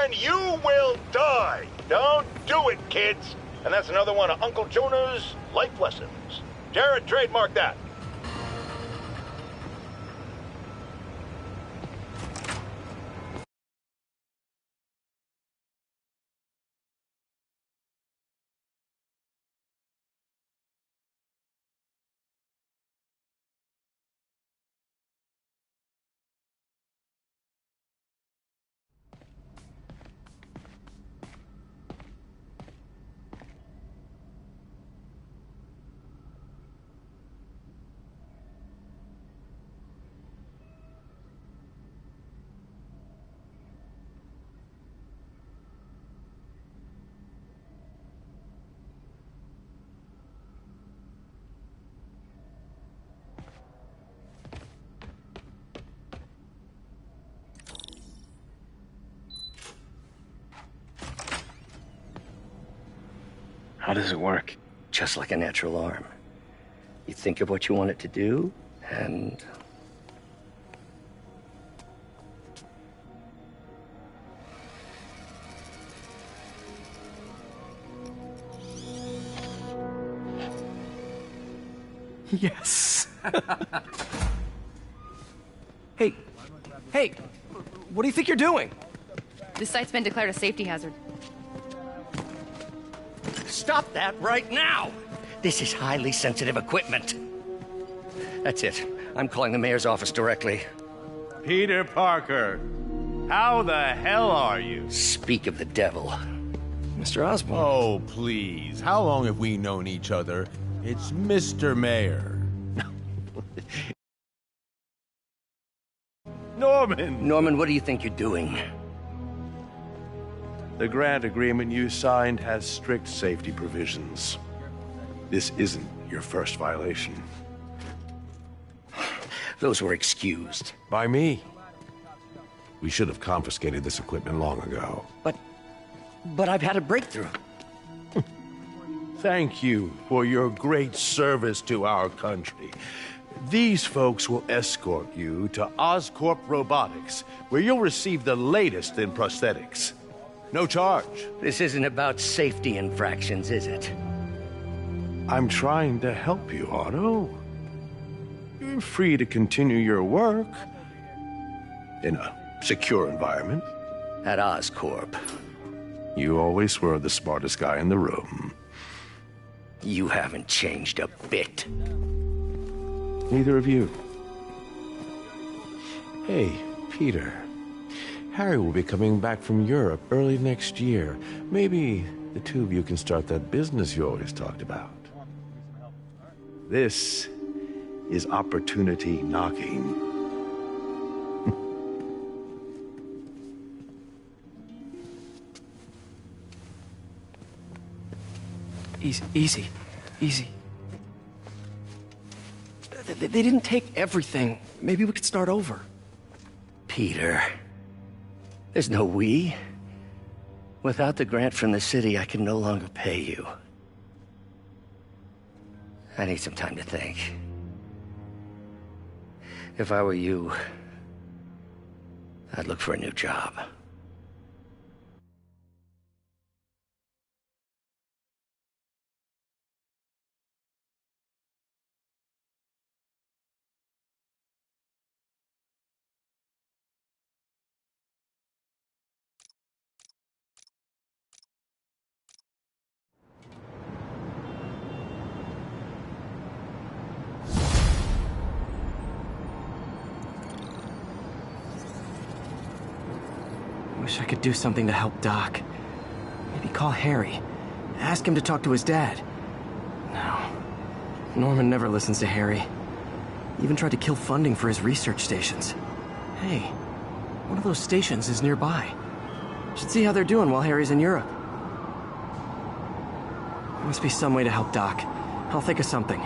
and you will die. Don't do it, kids. And that's another one of Uncle Jonah's life lessons. Jared, trademark that. How does it work? Just like a natural arm. You think of what you want it to do, and... Yes. Hey, what do you think you're doing? This site's been declared a safety hazard. Stop that right now! This is highly sensitive equipment. That's it. I'm calling the mayor's office directly. Peter Parker, how the hell are you? Speak of the devil. Mr. Osborn. Oh, please. How long have we known each other? It's Mr. Mayor. Norman! Norman, what do you think you're doing? The grant agreement you signed has strict safety provisions. This isn't your first violation. Those were excused. By me. We should have confiscated this equipment long ago. But I've had a breakthrough. Thank you for your great service to our country. These folks will escort you to Oscorp Robotics, where you'll receive the latest in prosthetics. No charge. This isn't about safety infractions, is it? I'm trying to help you, Otto. You're free to continue your work in a secure environment. At Oscorp. You always were the smartest guy in the room. You haven't changed a bit. Neither of you. Hey, Peter. Harry will be coming back from Europe early next year. Maybe the two of you can start that business you always talked about. This is opportunity knocking. Easy. They didn't take everything. Maybe we could start over. Peter, there's no we. Without the grant from the city, I can no longer pay you. I need some time to think. If I were you, I'd look for a new job. Wish I could do something to help Doc. Maybe call Harry. Ask him to talk to his dad. No. Norman never listens to Harry. He even tried to kill funding for his research stations. Hey, one of those stations is nearby. Should see how they're doing while Harry's in Europe. There must be some way to help Doc. I'll think of something.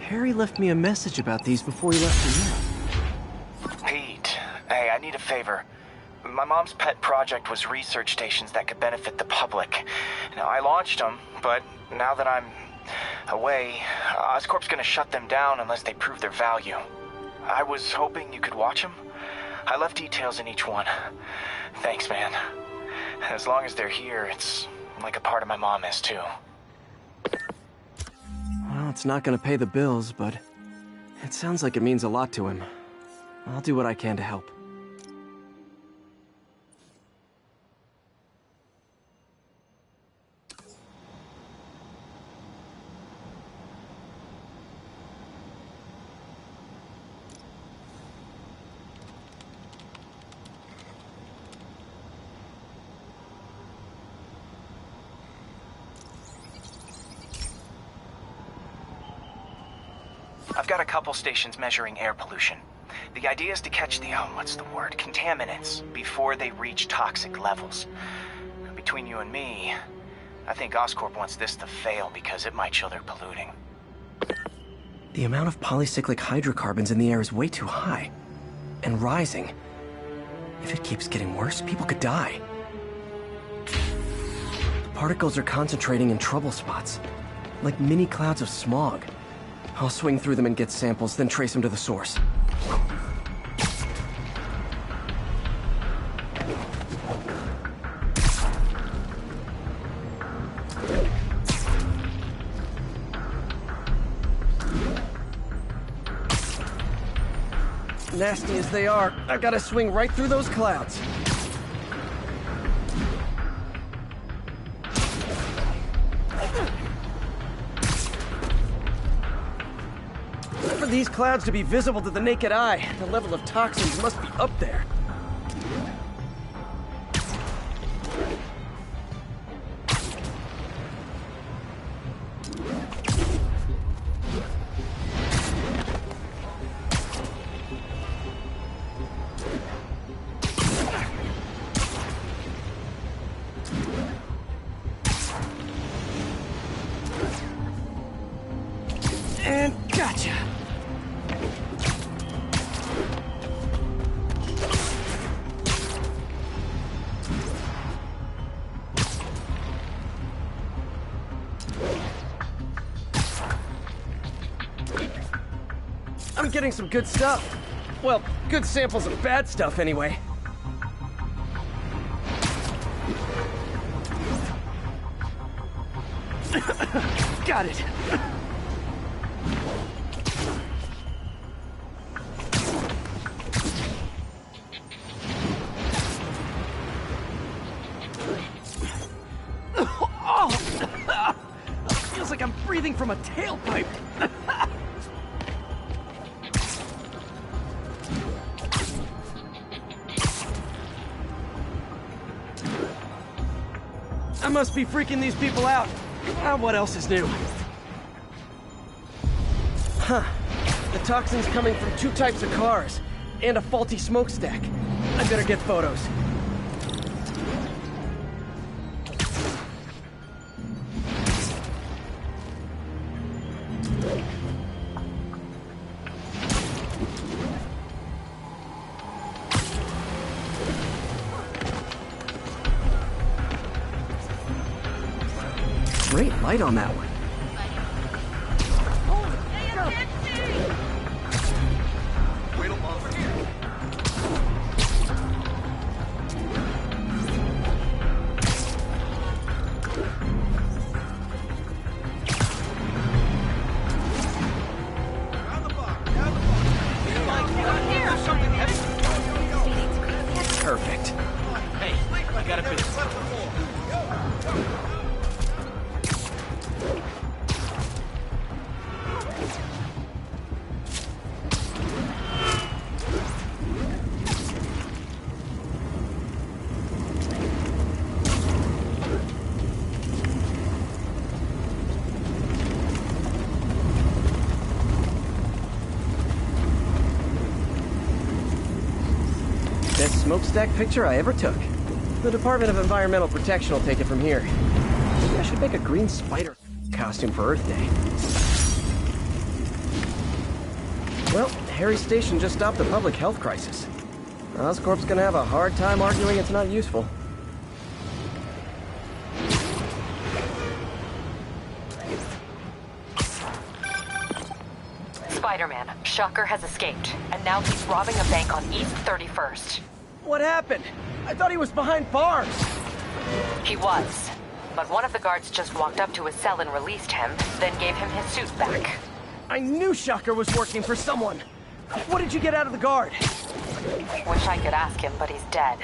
Harry left me a message about these before he left for you. Pete, hey, I need a favor. My mom's pet project was research stations that could benefit the public. Now, I launched them, but now that I'm away, Oscorp's gonna shut them down unless they prove their value. I was hoping you could watch them. I left details in each one. Thanks, man. As long as they're here, it's like a part of my mom is, too. Well, it's not gonna pay the bills, but it sounds like it means a lot to him. I'll do what I can to help. I've got a couple stations measuring air pollution. The idea is to catch the, contaminants before they reach toxic levels. Between you and me, I think Oscorp wants this to fail because it might show they're polluting. The amount of polycyclic hydrocarbons in the air is way too high. And rising. If it keeps getting worse, people could die. The particles are concentrating in trouble spots, like mini clouds of smog. I'll swing through them and get samples, then trace them to the source. Nasty as they are, I gotta swing right through those clouds. For these clouds to be visible to the naked eye, the level of toxins must be up there. And gotcha! I'm getting some good stuff. Well, good samples of bad stuff anyway. Got it. Feels like I'm breathing from a tailpipe. I must be freaking these people out. What else is new? Huh. The toxin's coming from two types of cars, and a faulty smokestack. I better get photos. Great light on that one. Perfect. Hey, I got a bit. Best smokestack picture I ever took. The Department of Environmental Protection will take it from here. Maybe I should make a green spider costume for Earth Day. Well, Harry's station just stopped the public health crisis. Oscorp's gonna have a hard time arguing it's not useful. Spiderman, Shocker has escaped, and now he's robbing a bank on East 31st. What happened? I thought he was behind bars. He was, but one of the guards just walked up to his cell and released him, then gave him his suit back. I knew Shocker was working for someone. What did you get out of the guard? Wish I could ask him, but he's dead.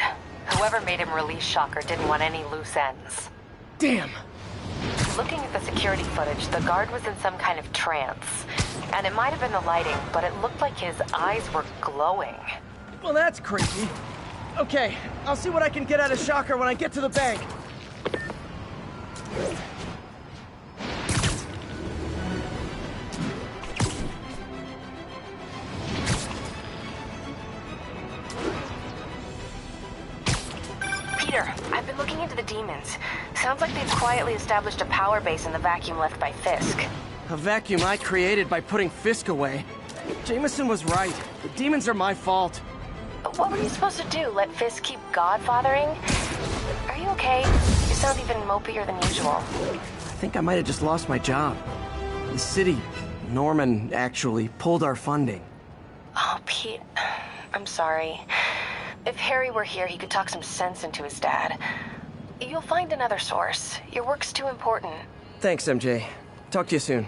Whoever made him release Shocker didn't want any loose ends. Damn. Looking at the security footage, the guard was in some kind of trance. And it might have been the lighting, but it looked like his eyes were glowing. Well, that's creepy. Okay, I'll see what I can get out of Shocker when I get to the bank. Peter, I've been looking into the demons. Sounds like they've quietly established a power base in the vacuum left by Fisk. A vacuum I created by putting Fisk away. Jameson was right. The demons are my fault. But what were you supposed to do? Let Fisk keep godfathering? Are you okay? You sound even mopier than usual. I think I might have just lost my job. The city, Norman, actually pulled our funding. Oh, Pete, I'm sorry. If Harry were here, he could talk some sense into his dad. You'll find another source. Your work's too important. Thanks, MJ. Talk to you soon.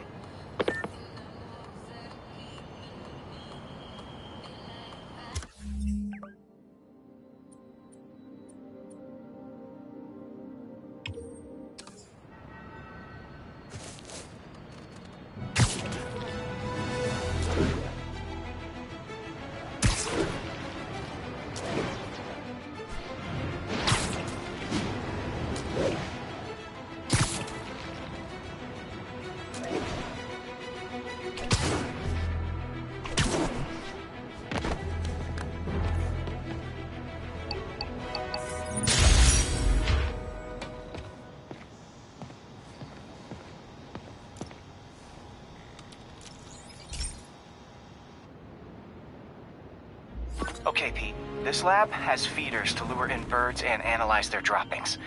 Okay, Pete. This lab has feeders to lure in birds and analyze their droppings.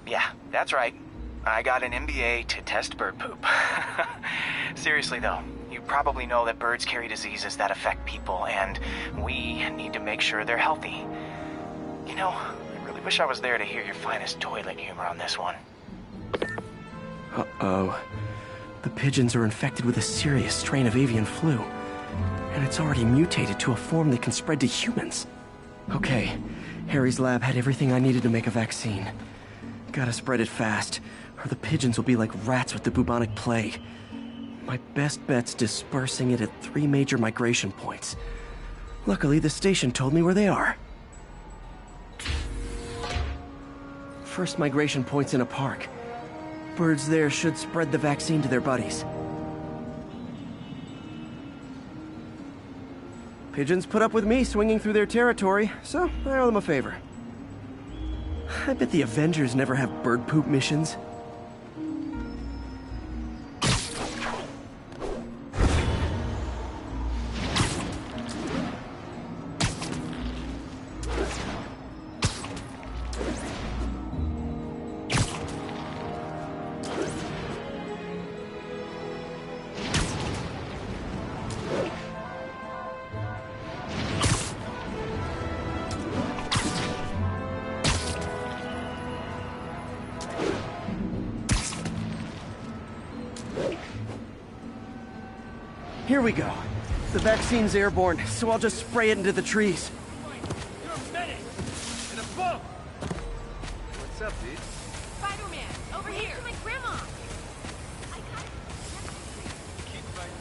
Yeah, that's right. I got an MBA to test bird poop. Seriously though, you probably know that birds carry diseases that affect people, and we need to make sure they're healthy. You know, I really wish I was there to hear your finest toilet humor on this one. Uh-oh. The pigeons are infected with a serious strain of avian flu. And it's already mutated to a form that can spread to humans. Okay, Harry's lab had everything I needed to make a vaccine. Gotta spread it fast, or the pigeons will be like rats with the bubonic plague. My best bet's dispersing it at 3 major migration points. Luckily, the station told me where they are. First migration point's in a park. Birds there should spread the vaccine to their buddies. Pigeons put up with me swinging through their territory, so I owe them a favor. I bet the Avengers never have bird poop missions. Here we go. The vaccine's airborne, so I'll just spray it into the trees. You're a medic! In a boat! What's up, dude? Spider-Man, over here. To my grandma. I got it. Keep fighting.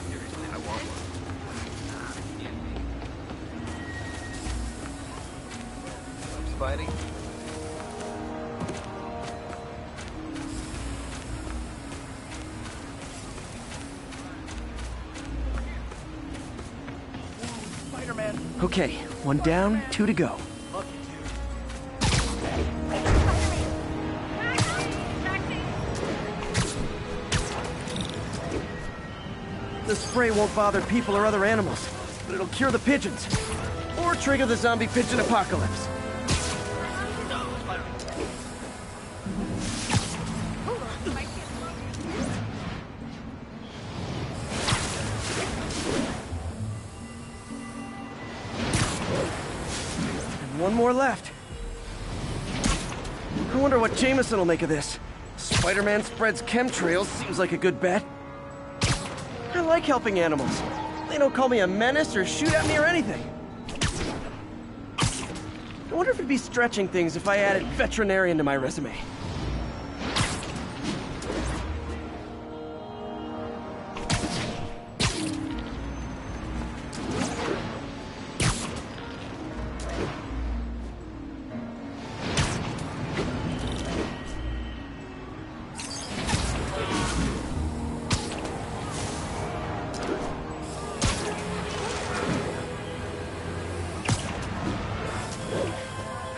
Seriously, I want one. What's up, Spidey? Okay, 1 down, 2 to go. The spray won't bother people or other animals, but it'll cure the pigeons. Or trigger the zombie pigeon apocalypse. And one more left. I wonder what Jameson will make of this. Spider-Man spreads chemtrails, seems like a good bet. I like helping animals. They don't call me a menace or shoot at me or anything. I wonder if it'd be stretching things if I added veterinarian to my resume.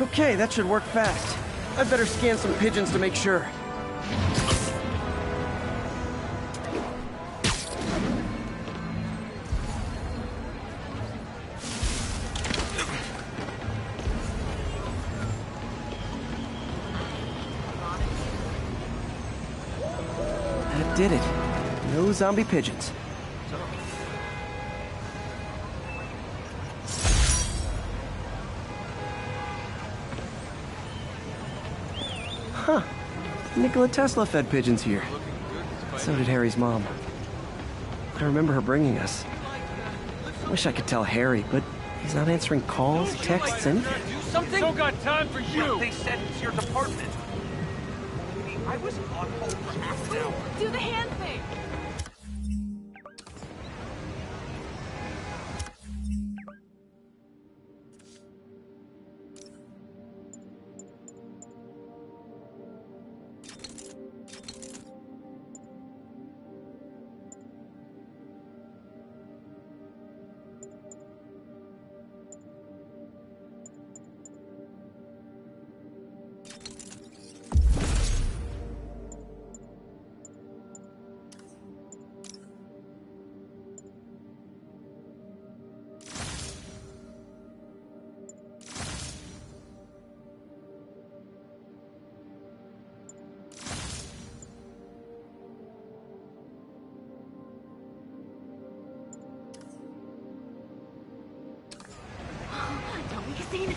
Okay, that should work fast. I'd better scan some pigeons to make sure. That did it. No zombie pigeons. Huh. Nikola Tesla fed pigeons here. So did Harry's mom. I remember her bringing us. Wish I could tell Harry, but he's not answering calls, texts, anything. Do something? Don't got time for you! They said it's your department. I was on hold for half an hour. Do the hand thing.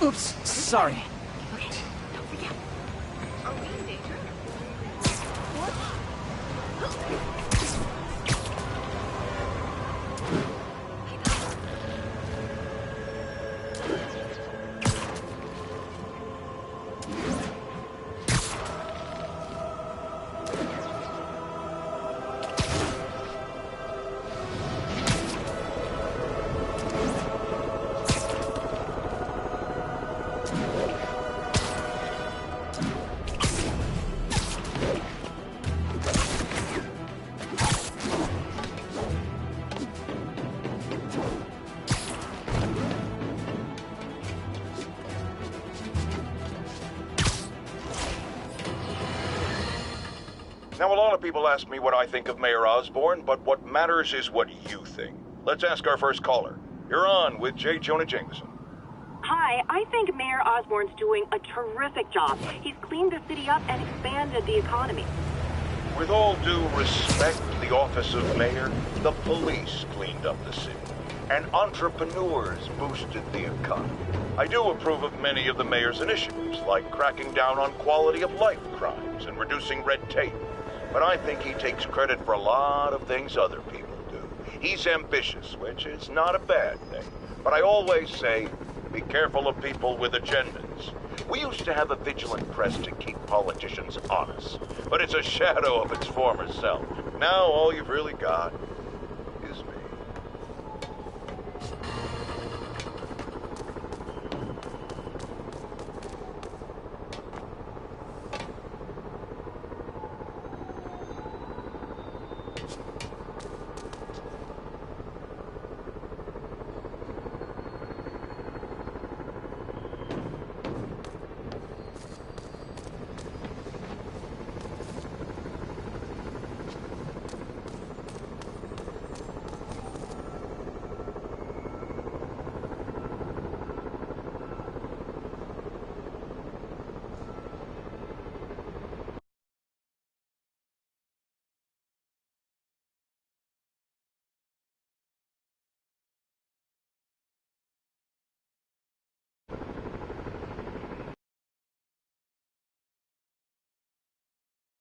Oops, sorry. Okay, don't forget. Are we in danger? Now, a lot of people ask me what I think of Mayor Osborn, but what matters is what you think. Let's ask our first caller. You're on with J. Jonah Jameson. Hi, I think Mayor Osborn's doing a terrific job. He's cleaned the city up and expanded the economy. With all due respect to the office of mayor, the police cleaned up the city, and entrepreneurs boosted the economy. I do approve of many of the mayor's initiatives, like cracking down on quality-of-life crimes and reducing red tape. But I think he takes credit for a lot of things other people do. He's ambitious, which is not a bad thing. But I always say, be careful of people with agendas. We used to have a vigilant press to keep politicians honest, but it's a shadow of its former self. Now all you've really got